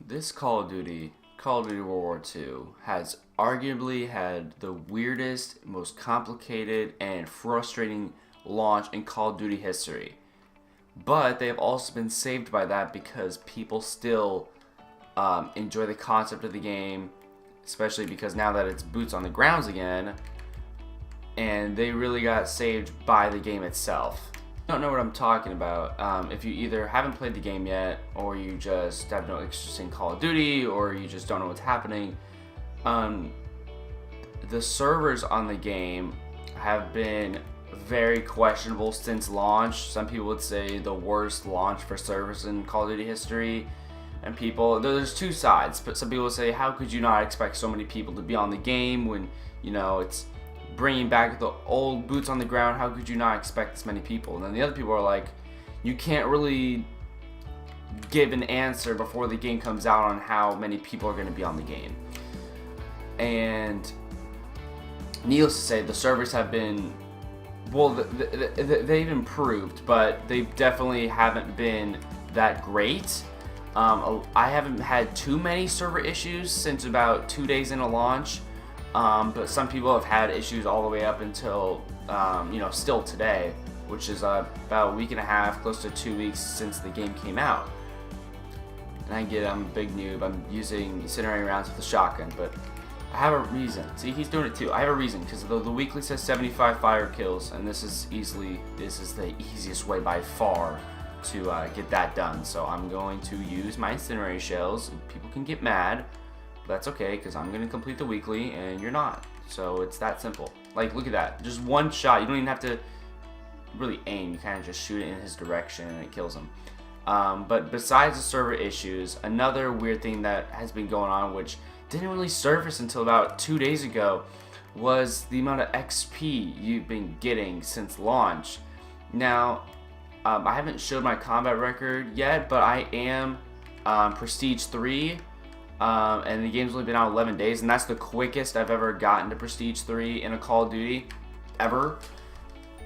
This Call of Duty World War II, has arguably had the weirdest, most complicated, and frustrating launch in Call of Duty history. But they have also been saved by that because people still enjoy the concept of the game, especially because now that it's boots on the grounds again, and they really got saved by the game itself. Don't know what I'm talking about. If you either haven't played the game yet, or you just have no interest in Call of Duty, or you just don't know what's happening, the servers on the game have been very questionable since launch. Some people would say the worst launch for servers in Call of Duty history. And there's two sides, but some people say, how could you not expect so many people to be on the game when, it's bringing back the old boots on the ground? How could you not expect this many people? And then the other people are like, you can't really give an answer before the game comes out on how many people are going to be on the game. And needless to say, the servers have been, well, they've improved, but they definitely haven't been that great. I haven't had too many server issues since about 2 days into launch, but some people have had issues all the way up until, still today, which is about a week and a half, close to 2 weeks since the game came out. And I'm a big noob. I'm using incendiary rounds with a shotgun, but I have a reason. See, he's doing it too. I have a reason, because the weekly says 75 fire kills, and this is the easiest way by far to get that done. So I'm going to use my incendiary shells. People can get mad, but that's okay, because I'm going to complete the weekly and you're not. So it's that simple. Like, look at that. Just one shot. You don't even have to really aim. You kind of just shoot it in his direction and it kills him. But besides the server issues, another weird thing that has been going on, which didn't really surface until about 2 days ago, was the amount of XP you've been getting since launch. Now, I haven't showed my combat record yet, but I am Prestige 3, and the game's only been out 11 days, and that's the quickest I've ever gotten to Prestige 3 in a Call of Duty, ever.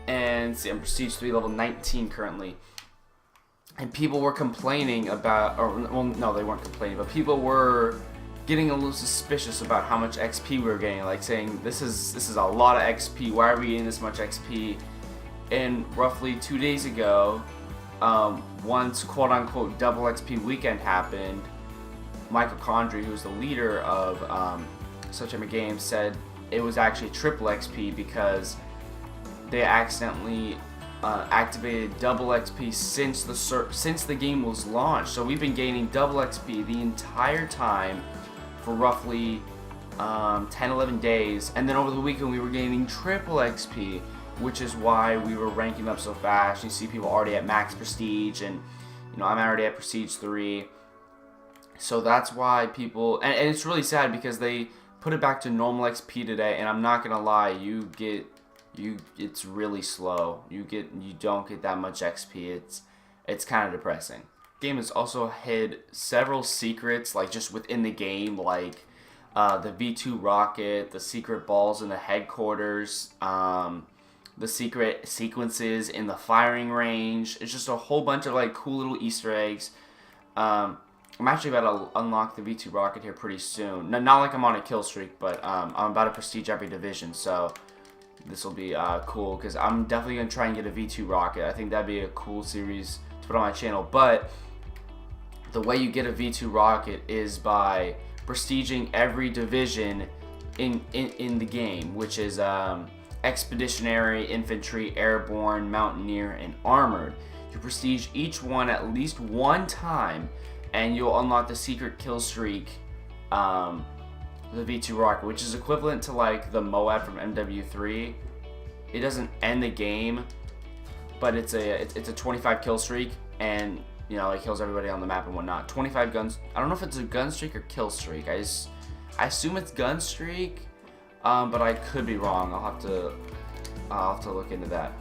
And see, I'm Prestige 3 level 19 currently. And people were complaining about, well, no, they weren't complaining, but people were getting a little suspicious about how much XP we were getting, like saying, this is a lot of XP, why are we getting this much XP? And roughly 2 days ago, once quote-unquote double XP weekend happened, Michael Condrey, who's the leader of Such a Game, said it was actually triple XP because they accidentally activated double XP since the game was launched. So we've been gaining double XP the entire time for roughly 10-11 days, and then over the weekend we were gaining triple XP, which is why we were ranking up so fast. You see people already at max prestige, and I'm already at Prestige 3. So that's why people, and it's really sad because they put it back to normal XP today, and I'm not gonna lie, it's really slow. You don't get that much XP. It's kind of depressing. The game has also hid several secrets, like just within the game, like the V2 rocket, the secret balls in the headquarters, the secret sequences in the firing range. It's just a whole bunch of like cool little Easter eggs. I'm actually about to unlock the V2 rocket here pretty soon. Not like I'm on a kill streak, but I'm about to prestige every division, so this will be cool, because I'm definitely going to try and get a V2 rocket. I think that'd be a cool series to put on my channel. But the way you get a V2 rocket is by prestiging every division in the game, which is Expeditionary, Infantry, Airborne, Mountaineer, and Armored. You prestige each one at least one time, and you'll unlock the secret kill streak, the V2 rocket, which is equivalent to like the Moab from MW3. It doesn't end the game, but it's a 25 kill streak, and it kills everybody on the map and whatnot. 25 guns. I don't know if it's a gun streak or kill streak. I assume it's gun streak, but I could be wrong. I'll have to look into that.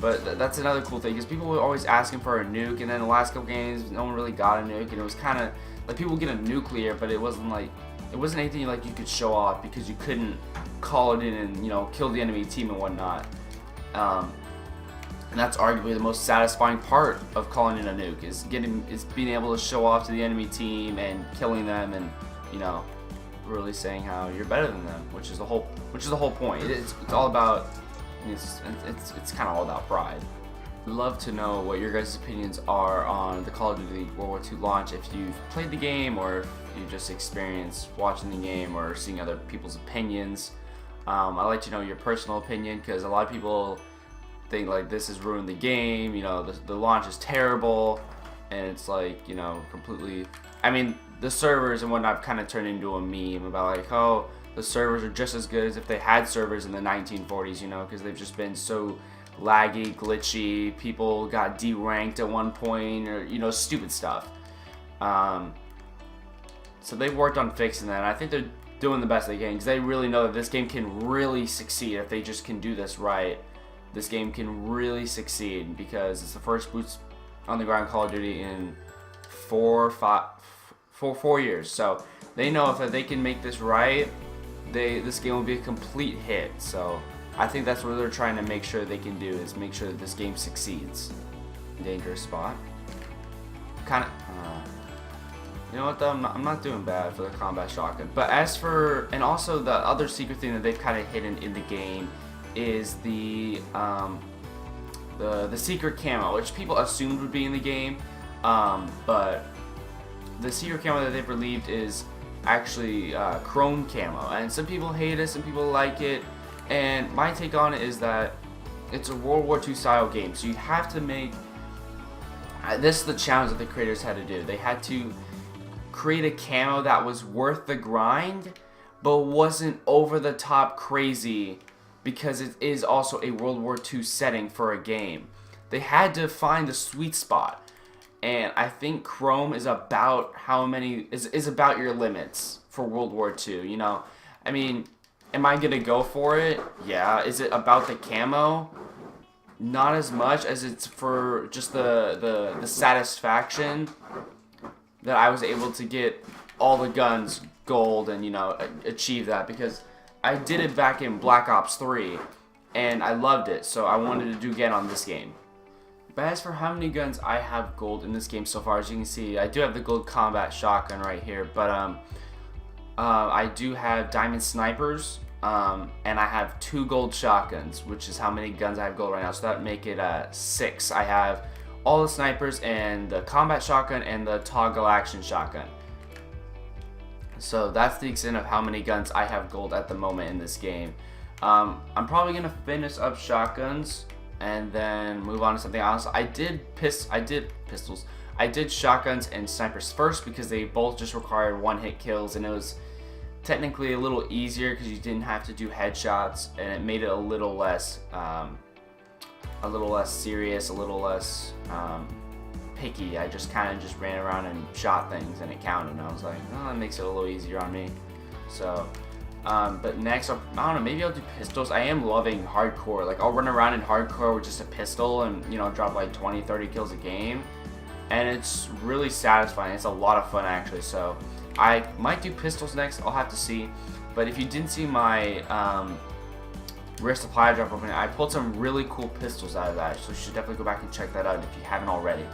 But that's another cool thing, because people were always asking for a nuke, and then the last couple games, no one really got a nuke, and it was kind of like people get a nuclear, but it wasn't anything like you could show off, because you couldn't call it in and kill the enemy team and whatnot. And that's arguably the most satisfying part of calling in a nuke, is being able to show off to the enemy team and killing them, and you know, really saying how you're better than them, which is the whole point. It's all about, it's kind of all about pride. I'd love to know what your guys' opinions are on the Call of Duty World War II launch, if you've played the game or if you just experienced watching the game or seeing other people's opinions. I'd like to know your personal opinion, because a lot of people think like this has ruined the game, you know, the launch is terrible, and it's like, you know, completely, I mean, the servers and whatnot kind of turned into a meme about like, oh, the servers are just as good as if they had servers in the 1940s, you know, because they've just been so laggy, glitchy, people got deranked at one point, or, you know, stupid stuff. So they've worked on fixing that, and I think they're doing the best they can, because they really know that this game can really succeed if they just can do this right. This game can really succeed, because it's the first boots on the ground Call of Duty in 4 years. So they know if they can make this right, this game will be a complete hit. So I think that's what they're trying to make sure they can do, is make sure that this game succeeds. Dangerous spot. Kind of. You know what though? I'm not doing bad for the combat shotgun. But as for, and also the other secret thing that they've kind of hidden in the game is the secret camo, which people assumed would be in the game, but the secret camo that they've relieved is actually chrome camo, and some people hate it, some people like it, and my take on it is that it's a World War II style game, so you have to make, this is the challenge that the creators had to do. They had to create a camo that was worth the grind, but wasn't over the top crazy, because it is also a World War II setting for a game. They had to find the sweet spot, and I think Chrome is about is about your limits for World War II. You know, I mean, am I gonna go for it? Yeah. Is it about the camo? Not as much as it's for just the satisfaction that I was able to get all the guns gold and, you know, achieve that, because I did it back in Black Ops 3 and I loved it, so I wanted to do again on this game. But as for how many guns I have gold in this game so far, as you can see, I do have the gold combat shotgun right here, but I do have diamond snipers, and I have 2 gold shotguns, which is how many guns I have gold right now, so that would make it 6. I have all the snipers and the combat shotgun and the toggle action shotgun. So that's the extent of how many guns I have gold at the moment in this game. I'm probably gonna finish up shotguns and then move on to something else. I did pistols. I did shotguns and snipers first because they both just required one-hit kills, and it was technically a little easier because you didn't have to do headshots, and it made it a little less serious, a little less picky. I just kind of just ran around and shot things and it counted, and I was like, oh, that makes it a little easier on me. So but next, I don't know, maybe I'll do pistols. I am loving hardcore. Like, I'll run around in hardcore with just a pistol and, you know, drop like 20-30 kills a game, and it's really satisfying. It's a lot of fun actually. So I might do pistols next, I'll have to see. But if you didn't see my rare supply drop opening, I pulled some really cool pistols out of that, so you should definitely go back and check that out if you haven't already.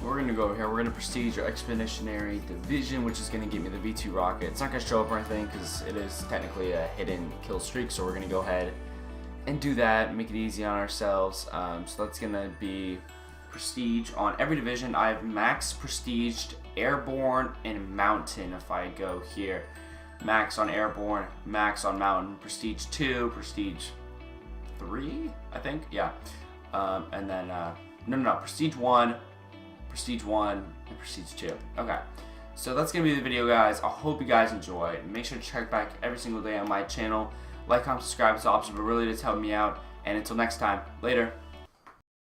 We're going to go over here, we're going to prestige your Expeditionary Division, which is going to give me the V2 rocket. It's not going to show up or anything because it is technically a hidden kill streak, so we're going to go ahead and do that, make it easy on ourselves. So that's going to be prestige on every division. I have max prestiged airborne and mountain. If I go here, max on airborne, max on mountain, prestige 2, prestige 3, I think, yeah. And then no, prestige 1, prestige 1, and prestige 2. Okay, so that's gonna be the video, guys. I hope you guys enjoy. Make sure to check back every single day on my channel. Like, comment, subscribe. It's optional, but really does help me out. And until next time, later.